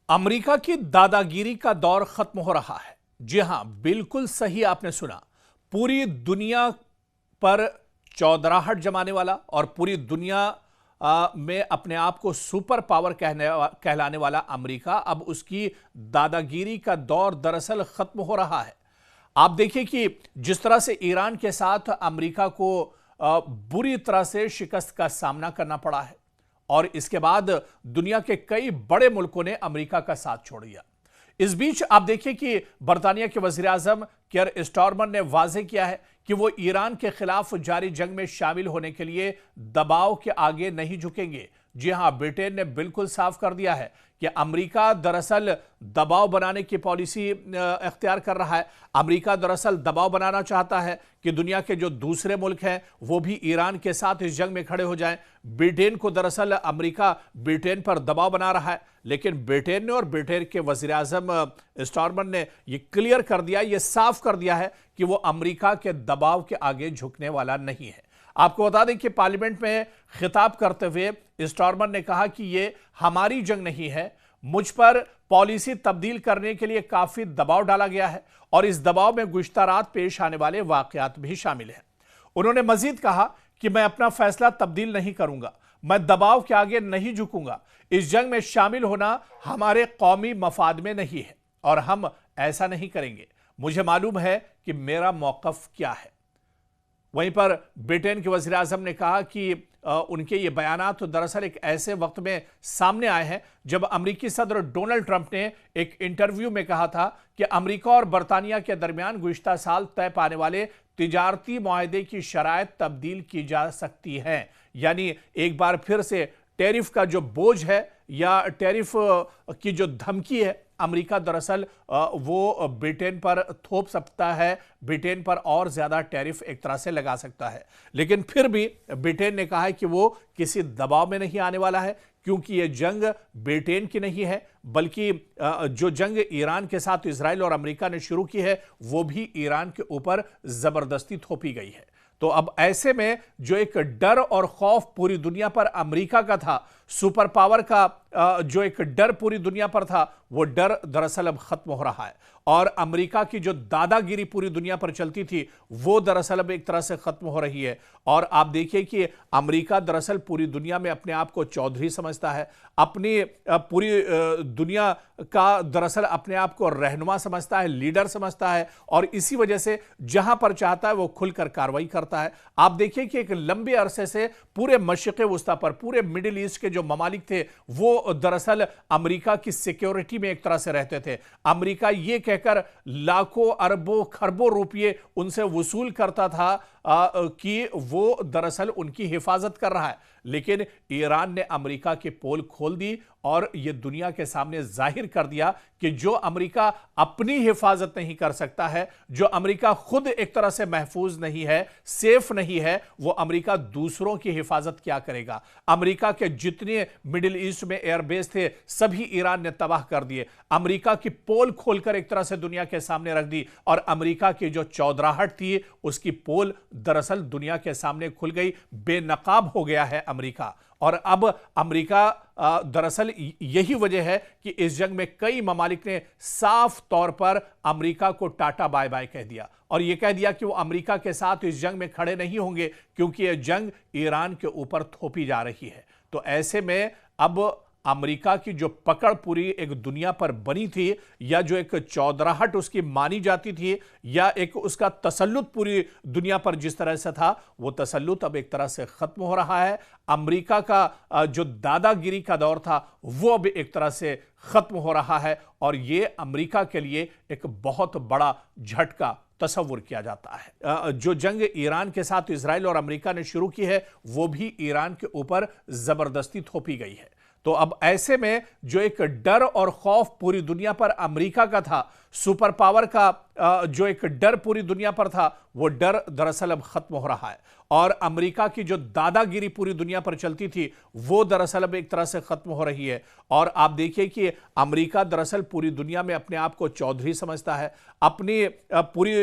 America की दादागिरी का दौर खत्म हो रहा है। जी हां, बिल्कुल सही आपने सुना। पूरी दुनिया पर चौधराहट जमाने वाला और पूरी दुनिया में अपने आप को सुपर पावर कहलाने वाला अमेरिका अब उसकी दादागिरी का दौर दरअसल खत्म हो रहा है। आप देखिए कि जिस तरह से ईरान के साथ अमेरिका को बुरी तरह से शिकस्त का सामना करना पड़ा है और इसके बाद दुनिया के कई बड़े मुल्कों ने अमेरिका का साथ छोड़ दिया। इस बीच आप देखिए कि बर्तानिया के वजीर आजम कियर स्टारमर ने वाजे किया है कि वो ईरान के खिलाफ जारी जंग में शामिल होने के लिए दबाव के आगे नहीं झुकेंगे। जी हां, ब्रिटेन ने बिल्कुल साफ कर दिया है कि अमेरिका दरअसल दबाव बनाने की पॉलिसी इख्तियार कर रहा है। अमेरिका दरअसल दबाव बनाना चाहता है कि दुनिया के जो दूसरे मुल्क हैं वो भी ईरान के साथ इस जंग में खड़े हो जाएं। ब्रिटेन को दरअसल अमेरिका ब्रिटेन पर दबाव बना रहा है, लेकिन ब्रिटेन ने और ब्रिटेन के वजीर आजम स्टारमर ने यह क्लियर कर दिया, यह साफ कर दिया है कि वो अमेरिका के दबाव के आगे झुकने वाला नहीं है। आपको बता दें कि पार्लियामेंट में खिताब करते हुए स्टारमर ने कहा कि यह हमारी जंग नहीं है, मुझ पर पॉलिसी तब्दील करने के लिए काफी दबाव डाला गया है और इस दबाव में गुज़िश्ता रात पेश आने वाले वाकयात भी शामिल हैं। उन्होंने मजीद कहा कि मैं अपना फैसला तब्दील नहीं करूंगा, मैं दबाव के आगे नहीं झुकूंगा। इस जंग में शामिल होना हमारे कौमी मफाद में नहीं है और हम ऐसा नहीं करेंगे। मुझे मालूम है कि मेरा मौकफ क्या है। वहीं पर ब्रिटेन के वज़ीर आज़म ने कहा कि उनके ये बयानात तो दरअसल एक ऐसे वक्त में सामने आए हैं जब अमेरिकी सदर डोनाल्ड ट्रंप ने एक इंटरव्यू में कहा था कि अमेरिका और बरतानिया के दरमियान गुज़िश्ता साल तय पाने वाले तिजारती मुआहदे की शराइत तब्दील की जा सकती हैं। यानी एक बार फिर से टैरिफ का जो बोझ है या टैरिफ की जो धमकी है, अमेरिका दरअसल वो ब्रिटेन पर थोप सकता है, ब्रिटेन पर और ज्यादा टैरिफ एक तरह से लगा सकता है। लेकिन फिर भी ब्रिटेन ने कहा है कि वो किसी दबाव में नहीं आने वाला है, क्योंकि ये जंग ब्रिटेन की नहीं है, बल्कि जो जंग ईरान के साथ इजराइल और अमेरिका ने शुरू की है वो भी ईरान के ऊपर जबरदस्ती थोपी गई है। तो अब ऐसे में जो एक डर और खौफ पूरी दुनिया पर अमेरिका का था, सुपर पावर का जो एक डर पूरी दुनिया पर था, वो डर दरअसल अब खत्म हो रहा है और अमेरिका की जो दादागिरी पूरी दुनिया पर चलती थी वो दरअसल अब एक तरह से खत्म हो रही है। और आप देखिए कि अमेरिका दरअसल पूरी दुनिया में अपने आप को चौधरी समझता है, अपनी पूरी दुनिया का दरअसल अपने आप को रहनुमा समझता है, लीडर समझता है और इसी वजह से जहां पर चाहता है वो खुलकर कार्रवाई करता है। आप देखिए कि एक लंबे अरसे से पूरे मशरिक़ वुस्ता पर, पूरे मिडिल ईस्ट के जो ममालिक थे वो दरअसल अमेरिका की सिक्योरिटी में एक तरह से रहते थे। अमेरिका ये कहकर लाखों अरबों खरबों रुपये उनसे वसूल करता था कि वो दरअसल उनकी हिफाजत कर रहा है, लेकिन ईरान ने अमेरिका की पोल खोल दी और यह दुनिया के सामने जाहिर कर दिया कि जो अमेरिका अपनी हिफाजत नहीं कर सकता है, जो अमेरिका खुद एक तरह से महफूज नहीं है, सेफ नहीं है, वो अमेरिका दूसरों की हिफाजत क्या करेगा। अमेरिका के जितने मिडिल ईस्ट में एयरबेस थे सभी ईरान ने तबाह कर दिए। अमेरिका की पोल खोलकर एक तरह से दुनिया के सामने रख दी और अमेरिका की जो चौधराहट थी उसकी पोल दरअसल दुनिया के सामने खुल गई, बेनकाब हो गया है अमेरिका। और अब अमेरिका दरअसल यही वजह है कि इस जंग में कई ममालिक ने साफ तौर पर अमेरिका को टाटा बाय बाय कह दिया और यह कह दिया कि वो अमेरिका के साथ इस जंग में खड़े नहीं होंगे, क्योंकि यह जंग ईरान के ऊपर थोपी जा रही है। तो ऐसे में अब अमेरिका की जो पकड़ पूरी एक दुनिया पर बनी थी, या जो एक चौधराहट उसकी मानी जाती थी, या एक उसका तसल्लुत पूरी दुनिया पर जिस तरह से था, वो तसल्लुत अब एक तरह से खत्म हो रहा है। अमेरिका का जो दादागिरी का दौर था वो अब एक तरह से खत्म हो रहा है और ये अमेरिका के लिए एक बहुत बड़ा झटका तस्वुर किया जाता है। जो जंग ईरान के साथ इजराइल और अमेरिका ने शुरू की है वो भी ईरान के ऊपर जबरदस्ती थोपी गई है। तो अब ऐसे में जो एक डर और खौफ पूरी दुनिया पर अमेरिका का था, सुपर पावर का जो एक डर पूरी दुनिया पर था, वो डर दरअसल अब खत्म हो रहा है और अमेरिका की जो दादागिरी पूरी दुनिया पर चलती थी वो दरअसल अब एक तरह से खत्म हो रही है। और आप देखिए कि अमेरिका दरअसल पूरी दुनिया में अपने आप को चौधरी समझता है, अपनी पूरी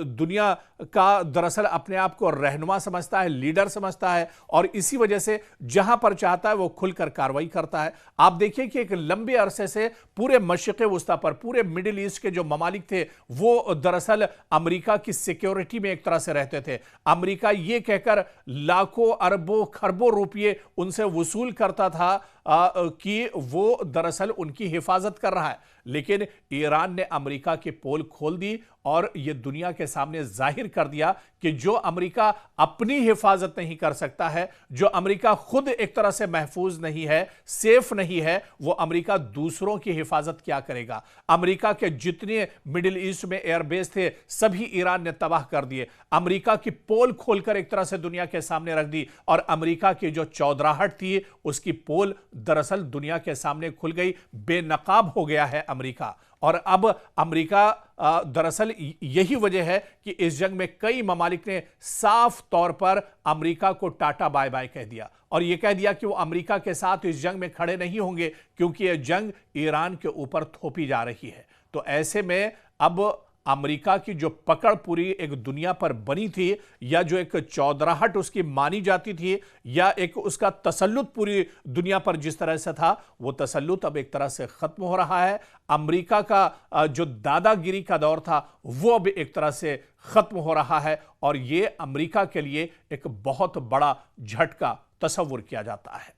दुनिया का दरअसल अपने आप को रहनुमा समझता है, लीडर समझता है और इसी वजह से जहां पर चाहता है वो खुलकर कार्रवाई करता है। आप देखिए कि एक लंबे अरसे से पूरे मशरिक़ वुस्ता पर, पूरे मिडिल ईस्ट के जो ममालिक थे वो दरअसल अमेरिका की सिक्योरिटी में एक तरह से रहते थे। अमेरिका ये कहकर लाखों अरबों खरबों रुपये उनसे वसूल करता था कि वो दरअसल उनकी हिफाजत कर रहा है, लेकिन ईरान ने अमेरिका की पोल खोल दी और यह दुनिया के सामने जाहिर कर दिया कि जो अमेरिका अपनी हिफाजत नहीं कर सकता है, जो अमेरिका खुद एक तरह से महफूज नहीं है, सेफ नहीं है, वो अमेरिका दूसरों की हिफाजत क्या करेगा। अमेरिका के जितने मिडिल ईस्ट में एयरबेस थे सभी ईरान ने तबाह कर दिए। अमेरिका की पोल खोलकर एक तरह से दुनिया के सामने रख दी और अमेरिका की जो चौधराहट थी उसकी पोल दरअसल दुनिया के सामने खुल गई, बेनकाब हो गया है अमेरिका। और अब अमेरिका दरअसल यही वजह है कि इस जंग में कई ममालिक ने साफ तौर पर अमेरिका को टाटा बाय बाय कह दिया और यह कह दिया कि वो अमेरिका के साथ इस जंग में खड़े नहीं होंगे क्योंकि यह जंग ईरान के ऊपर थोपी जा रही है। तो ऐसे में अब अमेरिका की जो पकड़ पूरी एक दुनिया पर बनी थी या जो एक चौधराहट उसकी मानी जाती थी या एक उसका तसल्लुत पूरी दुनिया पर जिस तरह से था, वो तसल्लुत अब एक तरह से खत्म हो रहा है। अमेरिका का जो दादागिरी का दौर था वो अब एक तरह से खत्म हो रहा है और ये अमेरिका के लिए एक बहुत बड़ा झटका तस्वुर किया जाता है।